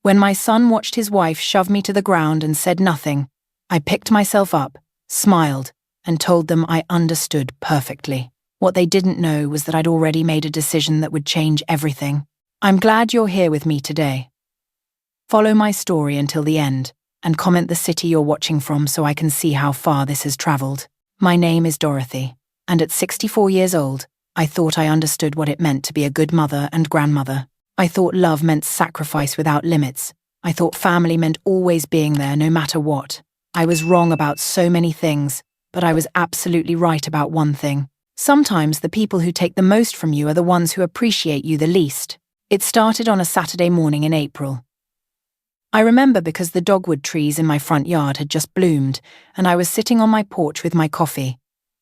When my son watched his wife shove me to the ground and said nothing, I picked myself up, smiled, and told them I understood perfectly. What they didn't know was that I'd already made a decision that would change everything. I'm glad you're here with me today. Follow my story until the end, and comment the city you're watching from so I can see how far this has traveled. My name is Dorothy, and at 64 years old, I thought I understood what it meant to be a good mother and grandmother. I thought love meant sacrifice without limits. I thought family meant always being there no matter what. I was wrong about so many things, but I was absolutely right about one thing. Sometimes the people who take the most from you are the ones who appreciate you the least. It started on a Saturday morning in April. I remember because the dogwood trees in my front yard had just bloomed, and I was sitting on my porch with my coffee,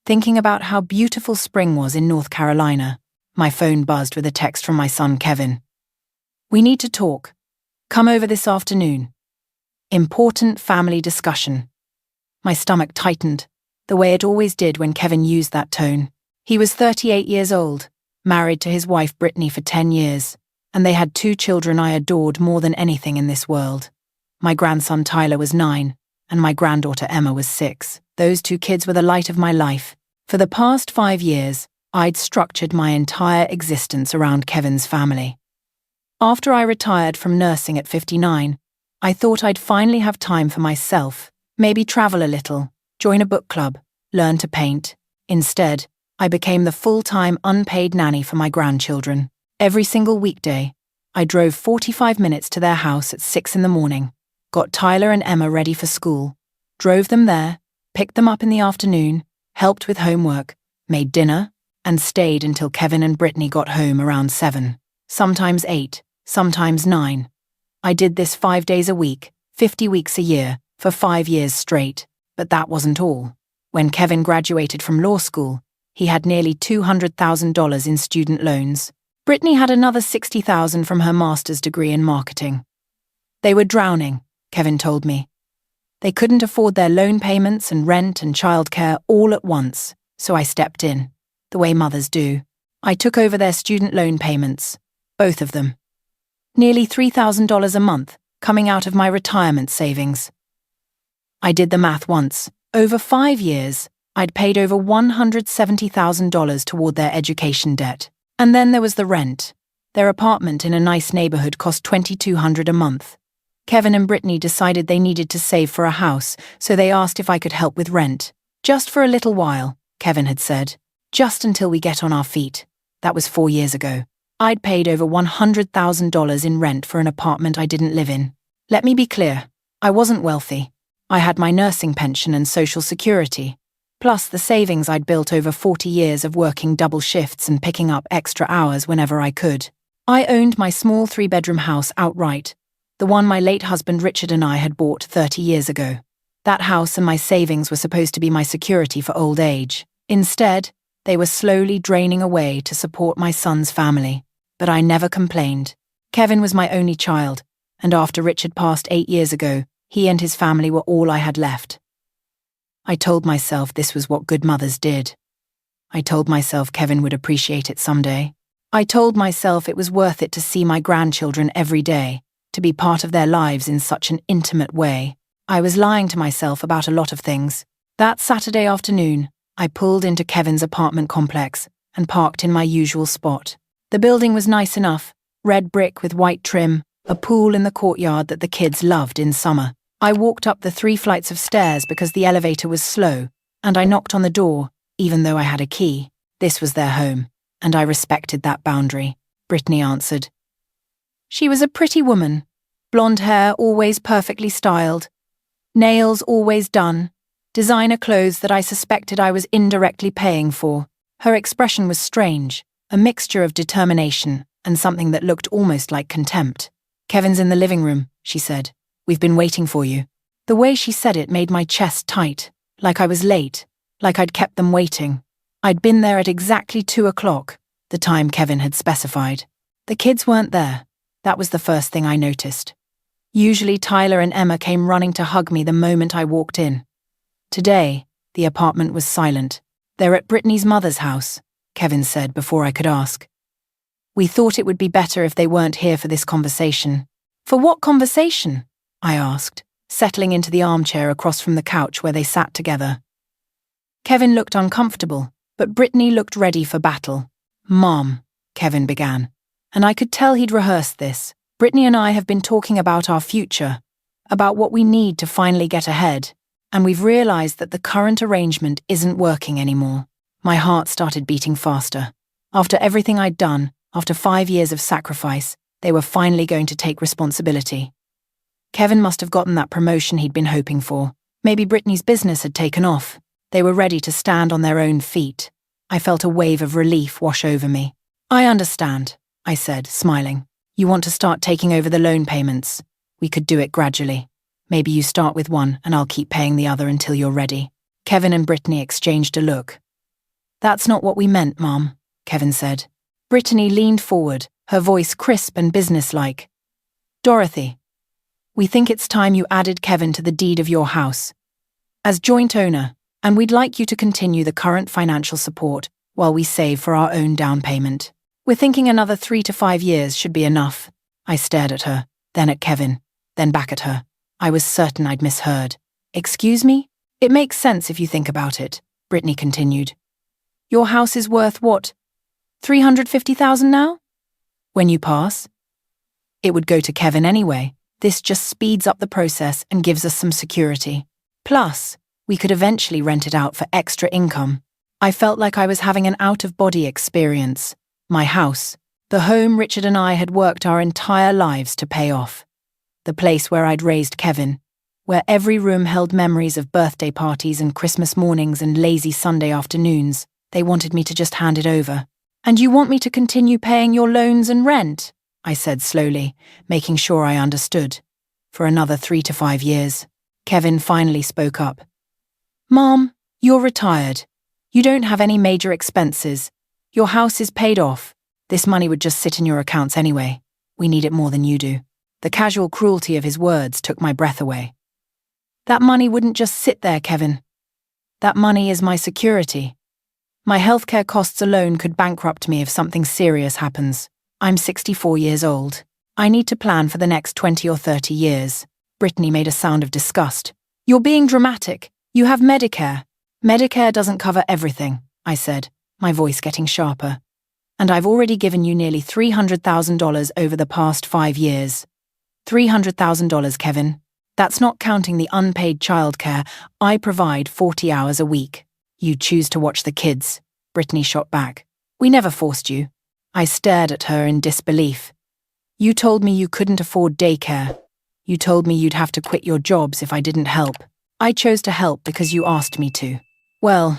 thinking about how beautiful spring was in North Carolina. My phone buzzed with a text from my son Kevin. "We need to talk. Come over this afternoon. Important family discussion." My stomach tightened, the way it always did when Kevin used that tone. He was 38 years old, married to his wife Brittany for 10 years, and they had 2 children I adored more than anything in this world. My grandson Tyler was 9, and my granddaughter Emma was 6. Those 2 kids were the light of my life. For the past 5 years, I'd structured my entire existence around Kevin's family. After I retired from nursing at 59, I thought I'd finally have time for myself, maybe travel a little, join a book club, learn to paint. Instead, I became the full-time unpaid nanny for my grandchildren. Every single weekday, I drove 45 minutes to their house at 6 in the morning, got Tyler and Emma ready for school, drove them there, picked them up in the afternoon, helped with homework, made dinner, and stayed until Kevin and Brittany got home around 7, sometimes 8, sometimes 9. I did this 5 days a week, 50 weeks a year, for 5 years straight. But that wasn't all. When Kevin graduated from law school, he had nearly $200,000 in student loans. Brittany had another $60,000 from her master's degree in marketing. They were drowning, Kevin told me. They couldn't afford their loan payments and rent and childcare all at once, so I stepped in, the way mothers do. I took over their student loan payments, both of them. Nearly $3,000 a month, coming out of my retirement savings. I did the math once. Over 5 years, I'd paid over $170,000 toward their education debt. And then there was the rent. Their apartment in a nice neighborhood cost $2,200 a month. Kevin and Brittany decided they needed to save for a house, so they asked if I could help with rent. Just for a little while, Kevin had said. Just until we get on our feet. That was 4 years ago. I'd paid over $100,000 in rent for an apartment I didn't live in. Let me be clear, I wasn't wealthy. I had my nursing pension and Social Security, plus the savings I'd built over 40 years of working double shifts and picking up extra hours whenever I could. I owned my small 3-bedroom house outright, the one my late husband Richard and I had bought 30 years ago. That house and my savings were supposed to be my security for old age. Instead, they were slowly draining away to support my son's family. But I never complained. Kevin was my only child, and after Richard passed 8 years ago, he and his family were all I had left. I told myself this was what good mothers did. I told myself Kevin would appreciate it someday. I told myself it was worth it to see my grandchildren every day, to be part of their lives in such an intimate way. I was lying to myself about a lot of things. That Saturday afternoon, I pulled into Kevin's apartment complex and parked in my usual spot. The building was nice enough, red brick with white trim, a pool in the courtyard that the kids loved in summer. I walked up the 3 flights of stairs because the elevator was slow, and I knocked on the door, even though I had a key. This was their home, and I respected that boundary. Brittany answered. She was a pretty woman, blonde hair always perfectly styled, nails always done, designer clothes that I suspected I was indirectly paying for. Her expression was strange, a mixture of determination and something that looked almost like contempt. "Kevin's in the living room," she said. "We've been waiting for you." The way she said it made my chest tight, like I was late, like I'd kept them waiting. I'd been there at exactly 2 o'clock, the time Kevin had specified. The kids weren't there. That was the first thing I noticed. Usually Tyler and Emma came running to hug me the moment I walked in. Today, the apartment was silent. "They're at Brittany's mother's house," Kevin said before I could ask. "We thought it would be better if they weren't here for this conversation." For what conversation? I asked, settling into the armchair across from the couch where they sat together. Kevin looked uncomfortable, but Brittany looked ready for battle. Mom, Kevin began, and I could tell he'd rehearsed this. Brittany and I have been talking about our future, about what we need to finally get ahead, and we've realized that the current arrangement isn't working anymore. My heart started beating faster. After everything I'd done, after 5 years of sacrifice, they were finally going to take responsibility. Kevin must have gotten that promotion he'd been hoping for. Maybe Brittany's business had taken off. They were ready to stand on their own feet. I felt a wave of relief wash over me. I understand, I said, smiling. You want to start taking over the loan payments. We could do it gradually. Maybe you start with one and I'll keep paying the other until you're ready. Kevin and Brittany exchanged a look. That's not what we meant, Mom, Kevin said. Brittany leaned forward, her voice crisp and businesslike. Dorothy, we think it's time you added Kevin to the deed of your house as joint owner, and we'd like you to continue the current financial support while we save for our own down payment. We're thinking another 3 to 5 years should be enough. I stared at her, then at Kevin, then back at her. I was certain I'd misheard. Excuse me? It makes sense if you think about it, Brittany continued. Your house is worth what? $350,000 now? When you pass? It would go to Kevin anyway. This just speeds up the process and gives us some security. Plus, we could eventually rent it out for extra income. I felt like I was having an out-of-body experience. My house, the home Richard and I had worked our entire lives to pay off. The place where I'd raised Kevin, where every room held memories of birthday parties and Christmas mornings and lazy Sunday afternoons. They wanted me to just hand it over. And you want me to continue paying your loans and rent? I said slowly, making sure I understood. For another 3 to 5 years. Kevin finally spoke up. Mom, you're retired. You don't have any major expenses. Your house is paid off. This money would just sit in your accounts anyway. We need it more than you do. The casual cruelty of his words took my breath away. That money wouldn't just sit there, Kevin. That money is my security. My healthcare costs alone could bankrupt me if something serious happens. I'm 64 years old. I need to plan for the next 20 or 30 years. Brittany made a sound of disgust. You're being dramatic. You have Medicare. Medicare doesn't cover everything, I said, my voice getting sharper. And I've already given you nearly $300,000 over the past 5 years. $300,000, Kevin. That's not counting the unpaid childcare. I provide 40 hours a week. You choose to watch the kids, Brittany shot back. We never forced you. I stared at her in disbelief. You told me you couldn't afford daycare. You told me you'd have to quit your jobs if I didn't help. I chose to help because you asked me to. Well,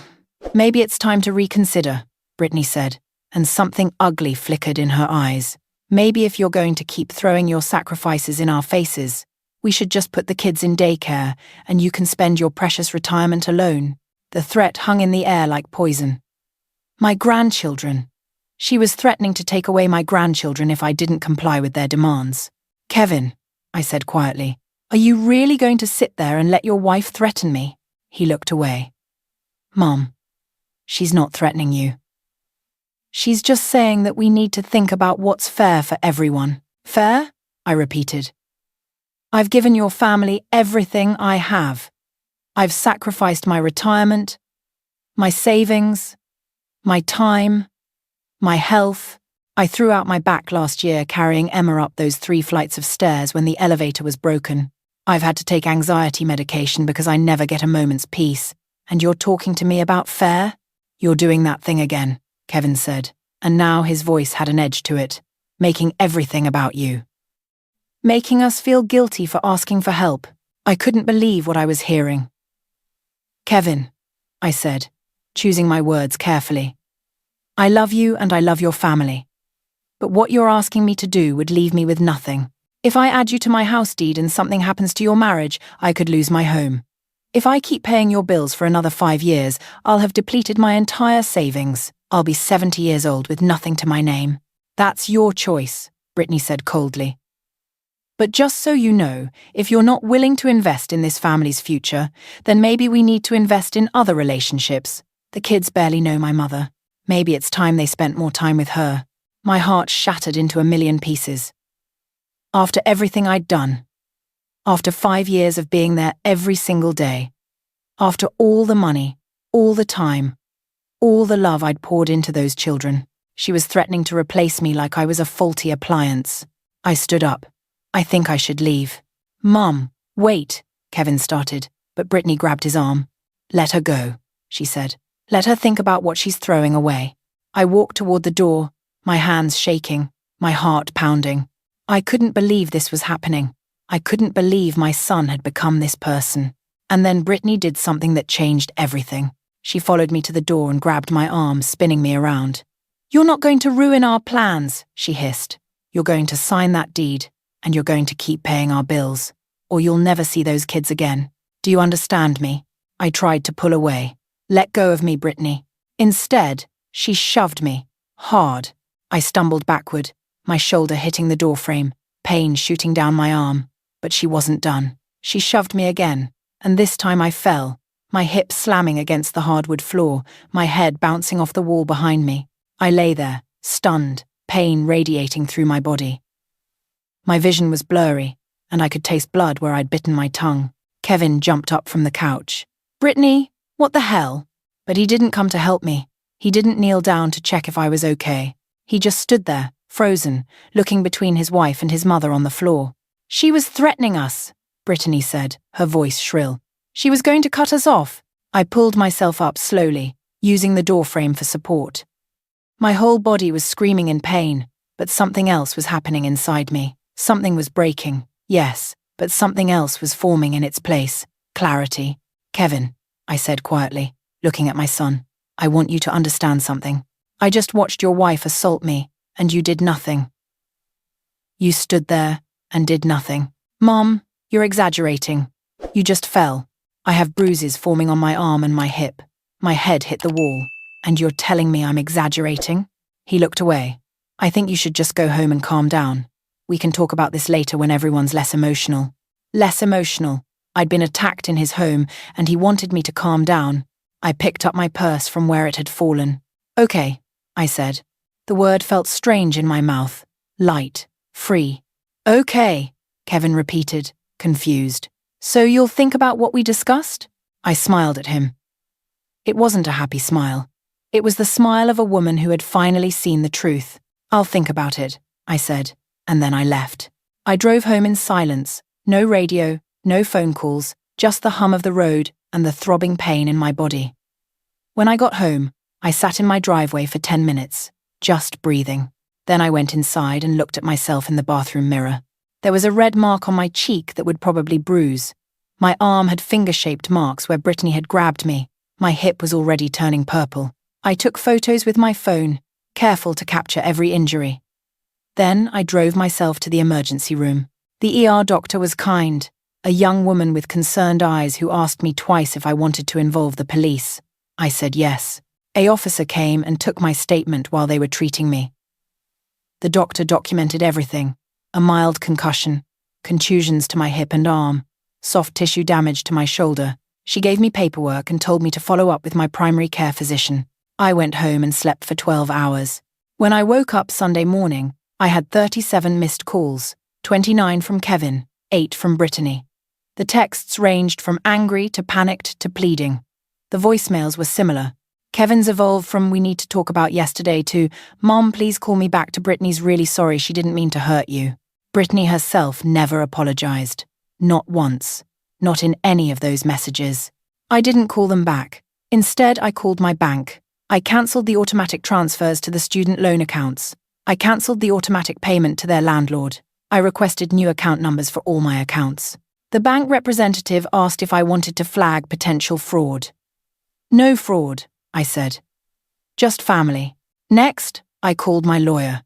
maybe it's time to reconsider, Brittany said, and something ugly flickered in her eyes. Maybe if you're going to keep throwing your sacrifices in our faces, we should just put the kids in daycare and you can spend your precious retirement alone. The threat hung in the air like poison. My grandchildren. She was threatening to take away my grandchildren if I didn't comply with their demands. Kevin, I said quietly, are you really going to sit there and let your wife threaten me? He looked away. Mom, she's not threatening you. She's just saying that we need to think about what's fair for everyone. Fair? I repeated. I've given your family everything I have. I've sacrificed my retirement, my savings, my time, my health. I threw out my back last year carrying Emma up those 3 flights of stairs when the elevator was broken. I've had to take anxiety medication because I never get a moment's peace. And you're talking to me about fair? You're doing that thing again, Kevin said, and now his voice had an edge to it, making everything about you. Making us feel guilty for asking for help. I couldn't believe what I was hearing. Kevin, I said, choosing my words carefully. I love you and I love your family. But what you're asking me to do would leave me with nothing. If I add you to my house deed and something happens to your marriage, I could lose my home. If I keep paying your bills for another 5 years, I'll have depleted my entire savings. I'll be 70 years old with nothing to my name. That's your choice, Brittany said coldly. But just so you know, if you're not willing to invest in this family's future, then maybe we need to invest in other relationships. The kids barely know my mother. Maybe it's time they spent more time with her. My heart shattered into a million pieces. After everything I'd done. After 5 years of being there every single day. After all the money, all the time, all the love I'd poured into those children. She was threatening to replace me like I was a faulty appliance. I stood up. I think I should leave. Mum, wait, Kevin started, but Brittany grabbed his arm. Let her go, she said. Let her think about what she's throwing away. I walked toward the door, my hands shaking, my heart pounding. I couldn't believe this was happening. I couldn't believe my son had become this person. And then Brittany did something that changed everything. She followed me to the door and grabbed my arm, spinning me around. You're not going to ruin our plans, she hissed. You're going to sign that deed, and you're going to keep paying our bills, or you'll never see those kids again. Do you understand me? I tried to pull away. Let go of me, Brittany. Instead, she shoved me, hard. I stumbled backward, my shoulder hitting the doorframe, pain shooting down my arm. But she wasn't done. She shoved me again, and this time I fell, my hip slamming against the hardwood floor, my head bouncing off the wall behind me. I lay there, stunned, pain radiating through my body. My vision was blurry, and I could taste blood where I'd bitten my tongue. Kevin jumped up from the couch. Brittany, what the hell? But he didn't come to help me. He didn't kneel down to check if I was okay. He just stood there, frozen, looking between his wife and his mother on the floor. She was threatening us, Brittany said, her voice shrill. She was going to cut us off. I pulled myself up slowly, using the doorframe for support. My whole body was screaming in pain, but something else was happening inside me. Something was breaking, yes, but something else was forming in its place. Clarity. Kevin, I said quietly, looking at my son, I want you to understand something. I just watched your wife assault me, and you did nothing. You stood there and did nothing. Mom, you're exaggerating. You just fell. I have bruises forming on my arm and my hip. My head hit the wall. And you're telling me I'm exaggerating? He looked away. I think you should just go home and calm down. We can talk about this later when everyone's less emotional. Less emotional. I'd been attacked in his home, and he wanted me to calm down. I picked up my purse from where it had fallen. Okay, I said. The word felt strange in my mouth. Light. Free. Okay, Kevin repeated, confused. So you'll think about what we discussed? I smiled at him. It wasn't a happy smile. It was the smile of a woman who had finally seen the truth. I'll think about it, I said, and then I left. I drove home in silence, no radio, no phone calls, just the hum of the road and the throbbing pain in my body. When I got home, I sat in my driveway for 10 minutes, just breathing. Then I went inside and looked at myself in the bathroom mirror. There was a red mark on my cheek that would probably bruise. My arm had finger-shaped marks where Brittany had grabbed me. My hip was already turning purple. I took photos with my phone, careful to capture every injury. Then I drove myself to the emergency room. The ER doctor was kind, a young woman with concerned eyes who asked me twice if I wanted to involve the police. I said yes. An officer came and took my statement while they were treating me. The doctor documented everything. A mild concussion, contusions to my hip and arm, soft tissue damage to my shoulder. She gave me paperwork and told me to follow up with my primary care physician. I went home and slept for 12 hours. When I woke up Sunday morning, I had 37 missed calls, 29 from Kevin, 8 from Brittany. The texts ranged from angry to panicked to pleading. The voicemails were similar. Kevin's evolved from "we need to talk about yesterday" to "Mom, please call me back" to "Brittany's really sorry, she didn't mean to hurt you." Brittany herself never apologized. Not once. Not in any of those messages. I didn't call them back. Instead, I called my bank. I cancelled the automatic transfers to the student loan accounts. I cancelled the automatic payment to their landlord. I requested new account numbers for all my accounts. The bank representative asked if I wanted to flag potential fraud. No fraud, I said. Just family. Next, I called my lawyer.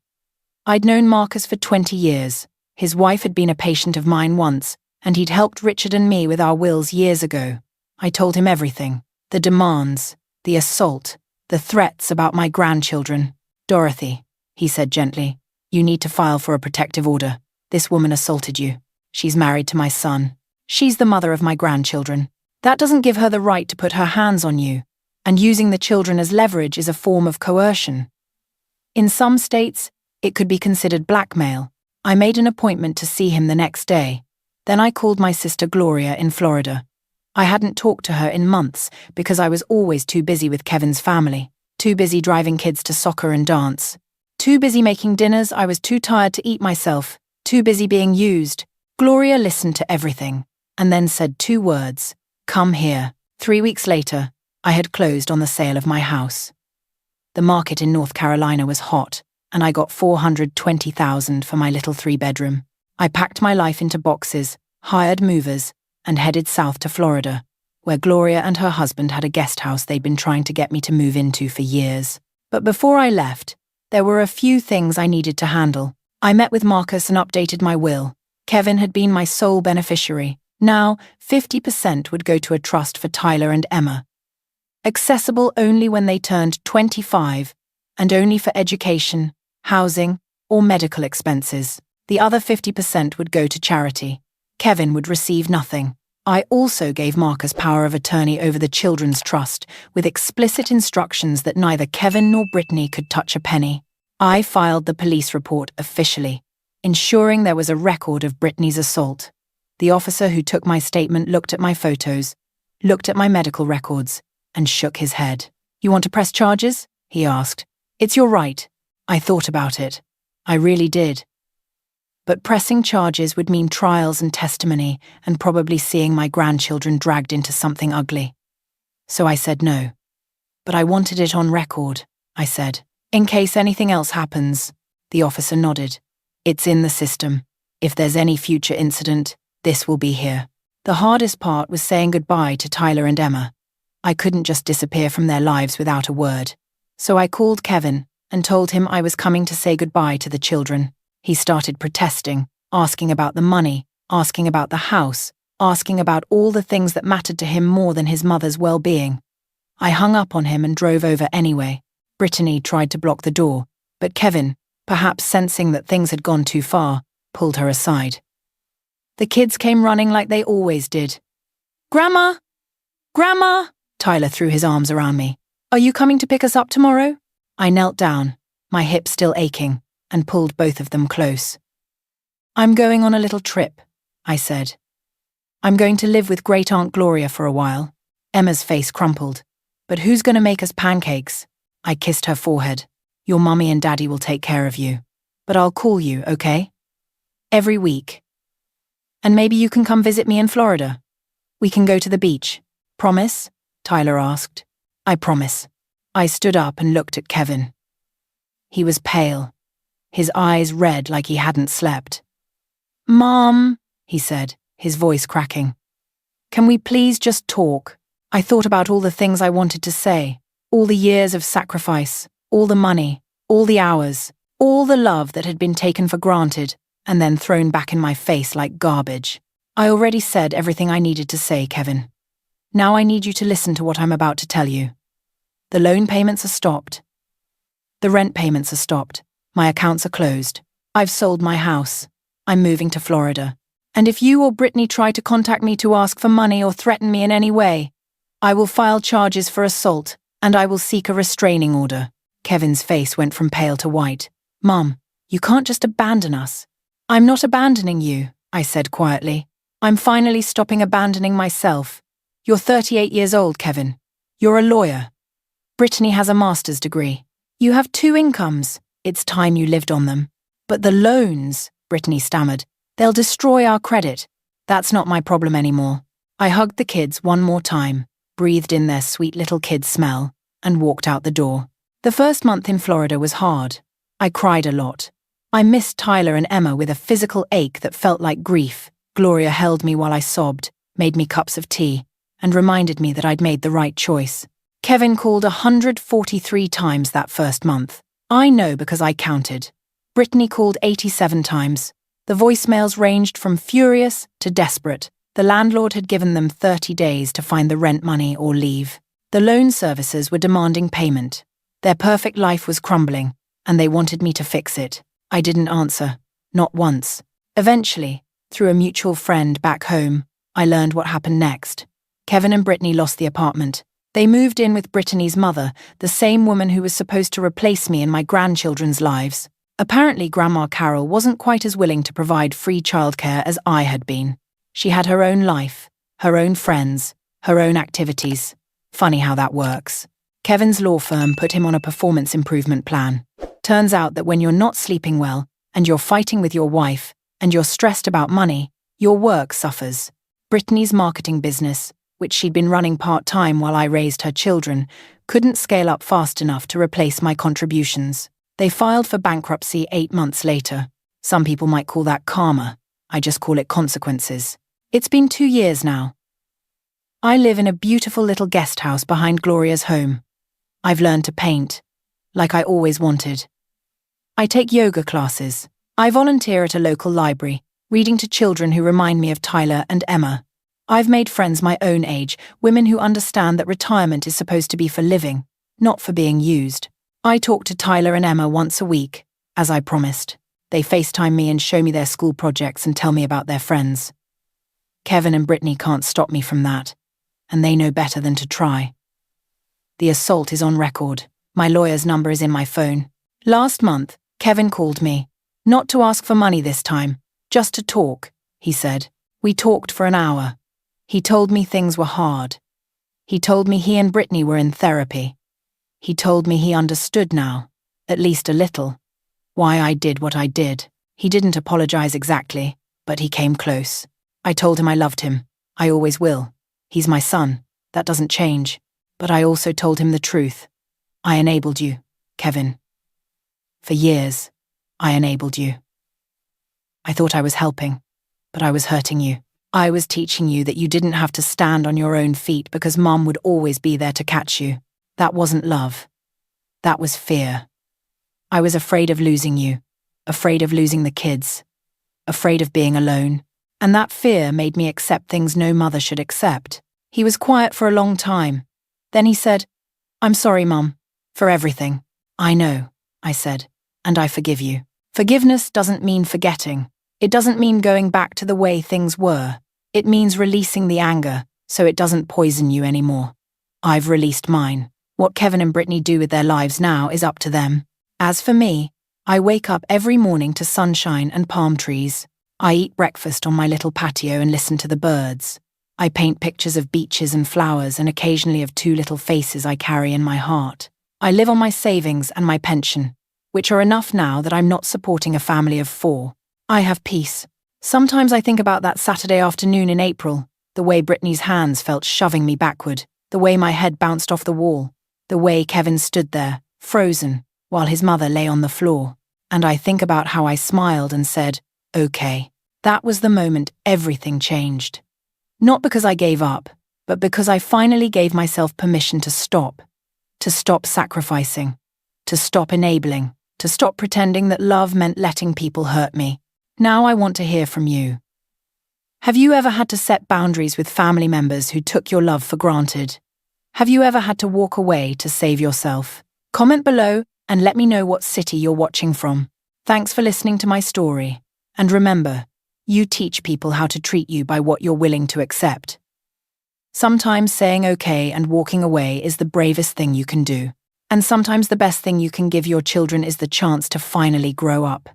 I'd known Marcus for 20 years. His wife had been a patient of mine once, and he'd helped Richard and me with our wills years ago. I told him everything. The demands, the assault, the threats about my grandchildren. "Dorothy," he said gently, "you need to file for a protective order. This woman assaulted you. She's married to my son. She's the mother of my grandchildren. That doesn't give her the right to put her hands on you, and using the children as leverage is a form of coercion. In some states, it could be considered blackmail. I made an appointment to see him the next day. Then I called my sister Gloria in Florida. I hadn't talked to her in months because I was always too busy with Kevin's family, too busy driving kids to soccer and dance, too busy making dinners I was too tired to eat myself, too busy being used. Gloria listened to everything and then said 2 words, "Come here." 3 weeks later, I had closed on the sale of my house. The market in North Carolina was hot, and I got $420,000 for my little 3-bedroom. I packed my life into boxes, hired movers, and headed south to Florida, where Gloria and her husband had a guest house they'd been trying to get me to move into for years. But before I left, there were a few things I needed to handle. I met with Marcus and updated my will. Kevin had been my sole beneficiary. Now, 50% would go to a trust for Tyler and Emma, accessible only when they turned 25, and only for education, housing, or medical expenses. The other 50% would go to charity. Kevin would receive nothing. I also gave Marcus power of attorney over the children's trust, with explicit instructions that neither Kevin nor Brittany could touch a penny. I filed the police report officially, ensuring there was a record of Brittany's assault. The officer who took my statement looked at my photos, looked at my medical records, and shook his head. "You want to press charges?" he asked. "It's your right." I thought about it. I really did. But pressing charges would mean trials and testimony, and probably seeing my grandchildren dragged into something ugly. So I said no. "But I wanted it on record," I said. "In case anything else happens." The officer nodded. "It's in the system. If there's any future incident, this will be here." The hardest part was saying goodbye to Tyler and Emma. I couldn't just disappear from their lives without a word. So I called Kevin and told him I was coming to say goodbye to the children. He started protesting, asking about the money, asking about the house, asking about all the things that mattered to him more than his mother's well-being. I hung up on him and drove over anyway. Brittany tried to block the door, but Kevin, perhaps sensing that things had gone too far, pulled her aside. The kids came running like they always did. "Grandma! Grandma!" Tyler threw his arms around me. "Are you coming to pick us up tomorrow?" I knelt down, my hip still aching, and pulled both of them close. "I'm going on a little trip," I said. "I'm going to live with Great-Aunt Gloria for a while." Emma's face crumpled. "But who's going to make us pancakes?" I kissed her forehead. "Your mummy and daddy will take care of you. But I'll call you, okay? Every week. And maybe you can come visit me in Florida. We can go to the beach. Promise?" Tyler asked. "I promise." I stood up and looked at Kevin. He was pale, his eyes red like he hadn't slept. "Mom," he said, his voice cracking. "Can we please just talk?" I thought about all the things I wanted to say, all the years of sacrifice, all the money, all the hours, all the love that had been taken for granted and then thrown back in my face like garbage. "I already said everything I needed to say, Kevin. Now I need you to listen to what I'm about to tell you. The loan payments are stopped. The rent payments are stopped. My accounts are closed. I've sold my house. I'm moving to Florida. And if you or Brittany try to contact me to ask for money or threaten me in any way, I will file charges for assault and I will seek a restraining order." Kevin's face went from pale to white. "Mum, you can't just abandon us." "I'm not abandoning you," I said quietly. "I'm finally stopping abandoning myself. You're 38 years old, Kevin. You're a lawyer. Brittany has a master's degree. You have 2 incomes. It's time you lived on them." "But the loans," Brittany stammered, "they'll destroy our credit." "That's not my problem anymore." I hugged the kids one more time, breathed in their sweet little kid smell, and walked out the door. The first month in Florida was hard. I cried a lot. I missed Tyler and Emma with a physical ache that felt like grief. Gloria held me while I sobbed, made me cups of tea, and reminded me that I'd made the right choice. Kevin called 143 times that first month. I know because I counted. Brittany called 87 times. The voicemails ranged from furious to desperate. The landlord had given them 30 days to find the rent money or leave. The loan servicers were demanding payment. Their perfect life was crumbling, and they wanted me to fix it. I didn't answer, not once. Eventually, through a mutual friend back home, I learned what happened next. Kevin and Brittany lost the apartment. They moved in with Brittany's mother, the same woman who was supposed to replace me in my grandchildren's lives. Apparently, Grandma Carol wasn't quite as willing to provide free childcare as I had been. She had her own life, her own friends, her own activities. Funny how that works. Kevin's law firm put him on a performance improvement plan. Turns out that when you're not sleeping well, and you're fighting with your wife, and you're stressed about money, your work suffers. Brittany's marketing business, which she'd been running part-time while I raised her children, couldn't scale up fast enough to replace my contributions. They filed for bankruptcy 8 months later. Some people might call that karma. I just call it consequences. It's been 2 years now. I live in a beautiful little guest house behind Gloria's home. I've learned to paint, like I always wanted. I take yoga classes. I volunteer at a local library, reading to children who remind me of Tyler and Emma. I've made friends my own age, women who understand that retirement is supposed to be for living, not for being used. I talk to Tyler and Emma once a week, as I promised. They FaceTime me and show me their school projects and tell me about their friends. Kevin and Brittany can't stop me from that, and they know better than to try. The assault is on record. My lawyer's number is in my phone. Last month, Kevin called me. Not to ask for money this time, just to talk, he said. We talked for an hour. He told me things were hard. He told me he and Brittany were in therapy. He told me he understood now, at least a little, why I did what I did. He didn't apologize exactly, but he came close. I told him I loved him. I always will. He's my son. That doesn't change. But I also told him the truth. I enabled you, Kevin. For years, I enabled you. I thought I was helping, but I was hurting you. I was teaching you that you didn't have to stand on your own feet because Mom would always be there to catch you. That wasn't love. That was fear. I was afraid of losing you, afraid of losing the kids, afraid of being alone. And that fear made me accept things no mother should accept. He was quiet for a long time. Then he said, "I'm sorry, Mum, for everything." "I know," I said, "and I forgive you." Forgiveness doesn't mean forgetting. It doesn't mean going back to the way things were. It means releasing the anger so it doesn't poison you anymore. I've released mine. What Kevin and Brittany do with their lives now is up to them. As for me, I wake up every morning to sunshine and palm trees. I eat breakfast on my little patio and listen to the birds. I paint pictures of beaches and flowers and occasionally of 2 little faces I carry in my heart. I live on my savings and my pension, which are enough now that I'm not supporting a family of 4. I have peace. Sometimes I think about that Saturday afternoon in April, the way Brittany's hands felt shoving me backward, the way my head bounced off the wall, the way Kevin stood there, frozen, while his mother lay on the floor. And I think about how I smiled and said, "Okay." That was the moment everything changed. Not because I gave up, but because I finally gave myself permission to stop sacrificing, to stop enabling, to stop pretending that love meant letting people hurt me. Now I want to hear from you. Have you ever had to set boundaries with family members who took your love for granted? Have you ever had to walk away to save yourself? Comment below and let me know what city you're watching from. Thanks for listening to my story. And remember, you teach people how to treat you by what you're willing to accept. Sometimes saying okay and walking away is the bravest thing you can do. And sometimes the best thing you can give your children is the chance to finally grow up.